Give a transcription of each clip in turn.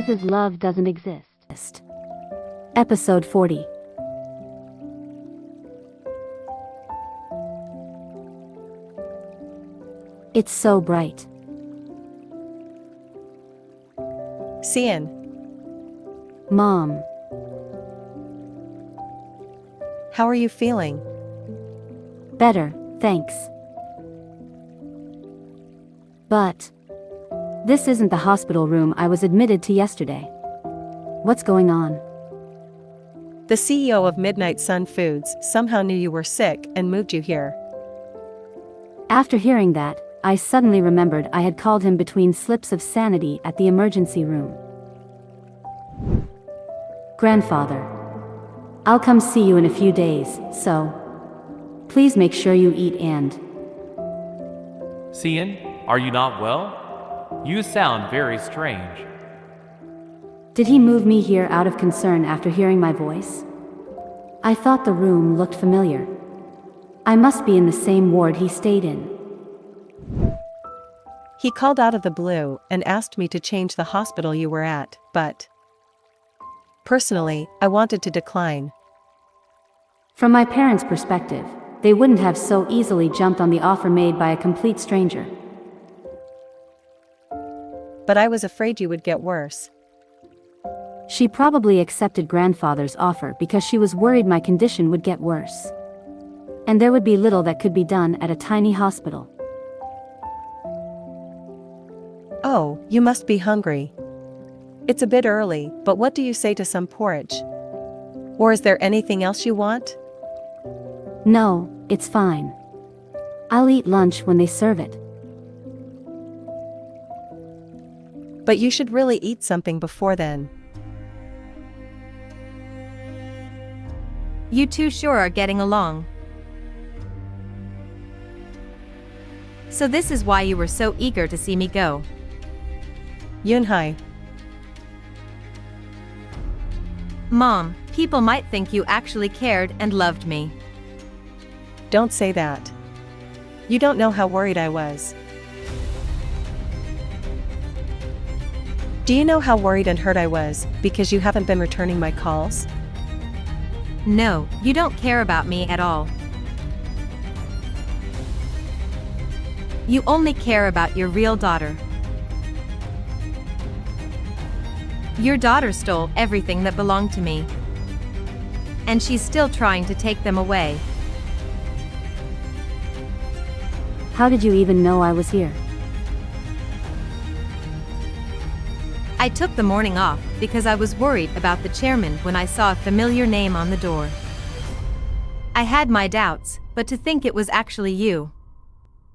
Because love doesn't exist. Episode 40. It's so bright. Siyeon. Mom. How are you feeling? Better, thanks. But this isn't the hospital room I was admitted to yesterday. What's going on? The CEO of Midnight Sun Foods somehow knew you were sick and moved you here. After hearing that, I suddenly remembered I had called him between slips of sanity at the emergency room. Grandfather, I'll come see you in a few days, so please make sure you eat and... Siyeon, are you not well? You sound very strange. Did he move me here out of concern after hearing my voice? I thought the room looked familiar. I must be in the same ward he stayed in. He called out of the blue and asked me to change the hospital you were at, but personally, I wanted to decline. From my parents' perspective, they wouldn't have so easily jumped on the offer made by a complete stranger. But I was afraid you would get worse. She probably accepted grandfather's offer because she was worried my condition would get worse. And there would be little that could be done at a tiny hospital. Oh, you must be hungry. It's a bit early, but what do you say to some porridge? Or is there anything else you want? No, it's fine. I'll eat lunch when they serve it. But you should really eat something before then. You two sure are getting along. So this is why you were so eager to see me go. Yunhye. Mom, people might think you actually cared and loved me. Don't say that. You don't know how worried I was. Do you know how worried and hurt I was because you haven't been returning my calls? No, you don't care about me at all. You only care about your real daughter. Your daughter stole everything that belonged to me. And she's still trying to take them away. How did you even know I was here? I took the morning off because I was worried about the chairman when I saw a familiar name on the door. I had my doubts, but to think it was actually you.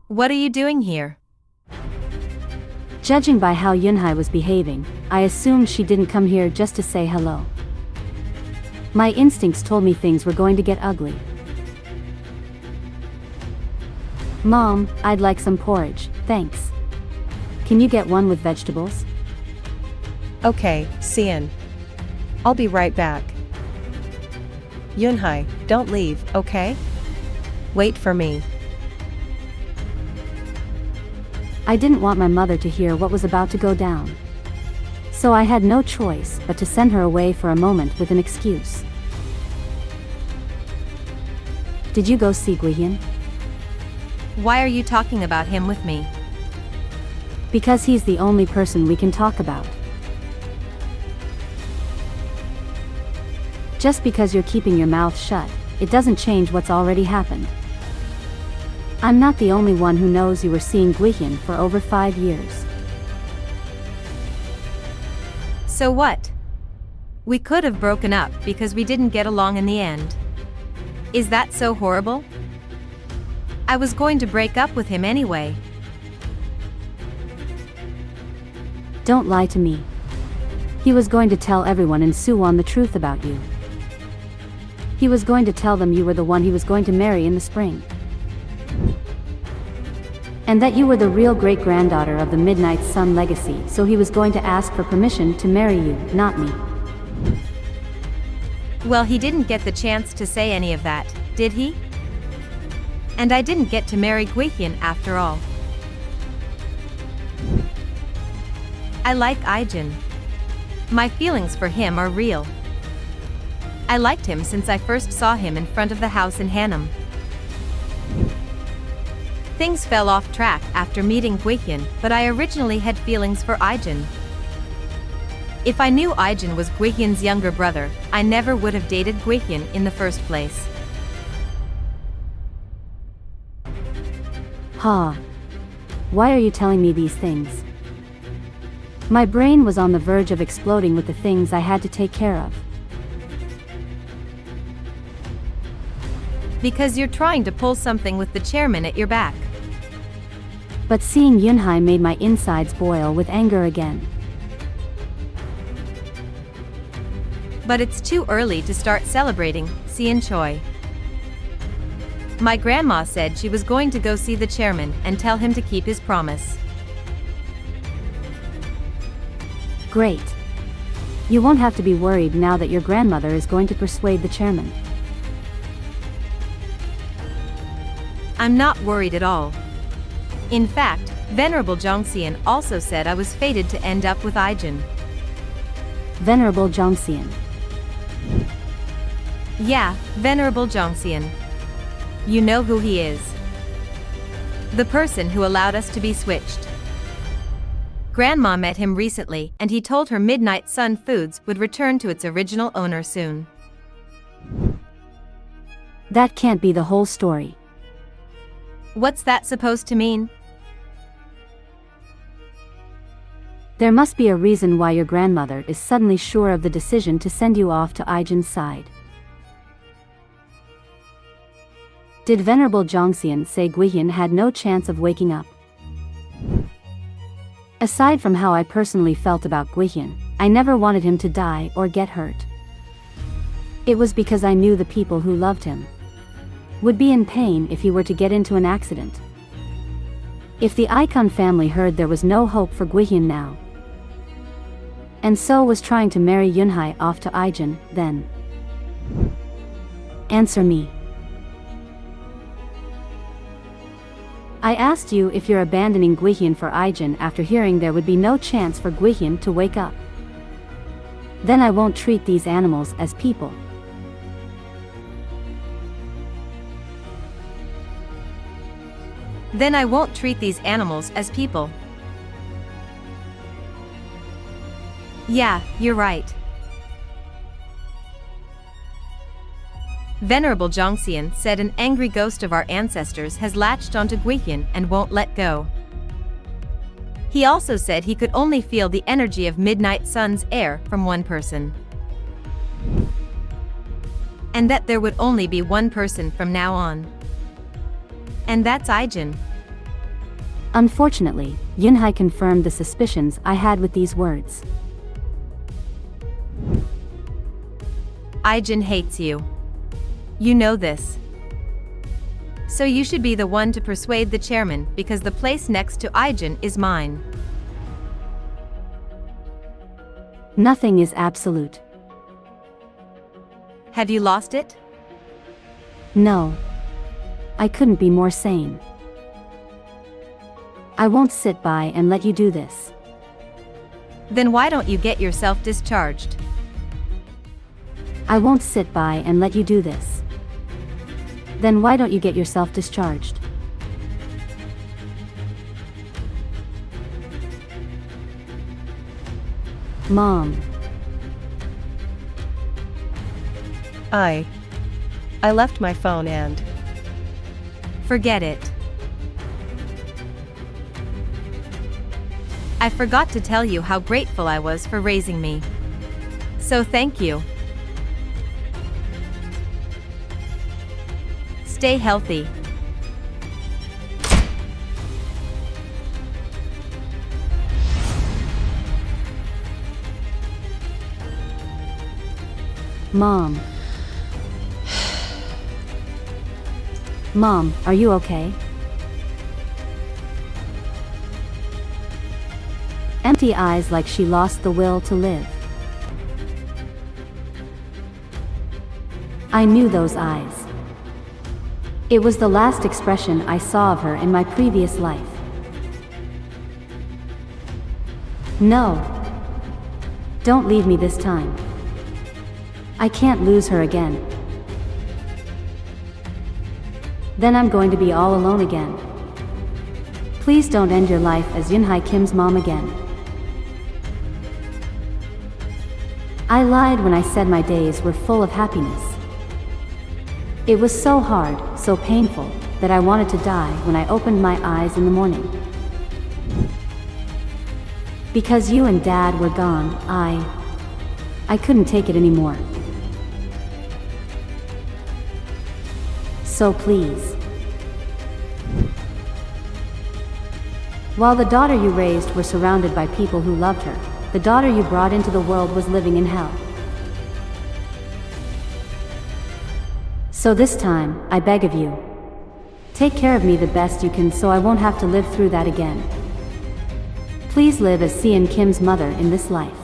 What are you doing here? Judging by how Eunhye was behaving, I assumed she didn't come here just to say hello. My instincts told me things were going to get ugly. Mom, I'd like some porridge, thanks. Can you get one with vegetables? Okay, Siyeon. I'll be right back. Yunhye, don't leave, okay? Wait for me. I didn't want my mother to hear what was about to go down. So I had no choice but to send her away for a moment with an excuse. Did you go see Guihyun? Why are you talking about him with me? Because he's the only person we can talk about. Just because you're keeping your mouth shut, it doesn't change what's already happened. I'm not the only one who knows you were seeing Guihyun for over 5 years. So what? We could have broken up because we didn't get along in the end. Is that so horrible? I was going to break up with him anyway. Don't lie to me. He was going to tell everyone in Siyeon the truth about you. He was going to tell them you were the one he was going to marry in the spring. And that you were the real great-granddaughter of the Midnight Sun legacy, so he was going to ask for permission to marry you, not me. Well, he didn't get the chance to say any of that, did he? And I didn't get to marry Guihyun after all. I like Ijin. My feelings for him are real. I liked him since I first saw him in front of the house in Hanam. Things fell off track after meeting Gwihyun, but I originally had feelings for Ijin. If I knew Ijin was Gwihyun's younger brother, I never would have dated Gwihyun in the first place. Ha. Why are you telling me these things? My brain was on the verge of exploding with the things I had to take care of. Because you're trying to pull something with the chairman at your back. But seeing Eunhye made my insides boil with anger again. But it's too early to start celebrating, Siyeon Choi. My grandma said she was going to go see the chairman and tell him to keep his promise. Great. You won't have to be worried now that your grandmother is going to persuade the chairman. I'm not worried at all. In fact, Venerable Jongseon also said I was fated to end up with Ijin. Venerable Jongseon. Yeah, Venerable Jongseon. You know who he is. The person who allowed us to be switched. Grandma met him recently and he told her Midnight Sun Foods would return to its original owner soon. That can't be the whole story. What's that supposed to mean? There must be a reason why your grandmother is suddenly sure of the decision to send you off to Ijin's side. Did Venerable Jongseon say Gwihyun had no chance of waking up? Aside from how I personally felt about Gwihyun, I never wanted him to die or get hurt. It was because I knew the people who loved him would be in pain if he were to get into an accident. If the Icon family heard there was no hope for Gwihyun now, and so was trying to marry Yunhye off to Ijin, then answer me. I asked you if you're abandoning Gwihyun for Ijin after hearing there would be no chance for Gwihyun to wake up. Then I won't treat these animals as people. Then I won't treat these animals as people. Yeah, you're right. Venerable Jongseon said an angry ghost of our ancestors has latched onto Gwihyun and won't let go. He also said he could only feel the energy of Midnight Sun's air from one person. And that there would only be one person from now on. And that's Ijin. Unfortunately, Yunhye confirmed the suspicions I had with these words. Ijin hates you. You know this. So you should be the one to persuade the chairman because the place next to Ijin is mine. Nothing is absolute. Have you lost it? No. I couldn't be more sane. I won't sit by and let you do this. Then why don't you get yourself discharged? I won't sit by and let you do this. Then why don't you get yourself discharged? Mom. I left my phone and... Forget it. I forgot to tell you how grateful I was for raising me. So thank you. Stay healthy. Mom. Mom, are you okay? Empty eyes like she lost the will to live. I knew those eyes. It was the last expression I saw of her in my previous life. No. Don't leave me this time. I can't lose her again. Then I'm going to be all alone again. Please don't end your life as Eunhye Kim's mom again. I lied when I said my days were full of happiness. It was so hard, so painful, that I wanted to die when I opened my eyes in the morning. Because you and Dad were gone, I couldn't take it anymore. So please. While the daughter you raised were surrounded by people who loved her, the daughter you brought into the world was living in hell. So this time, I beg of you, take care of me the best you can so I won't have to live through that again. Please live as Siyeon Kim's mother in this life.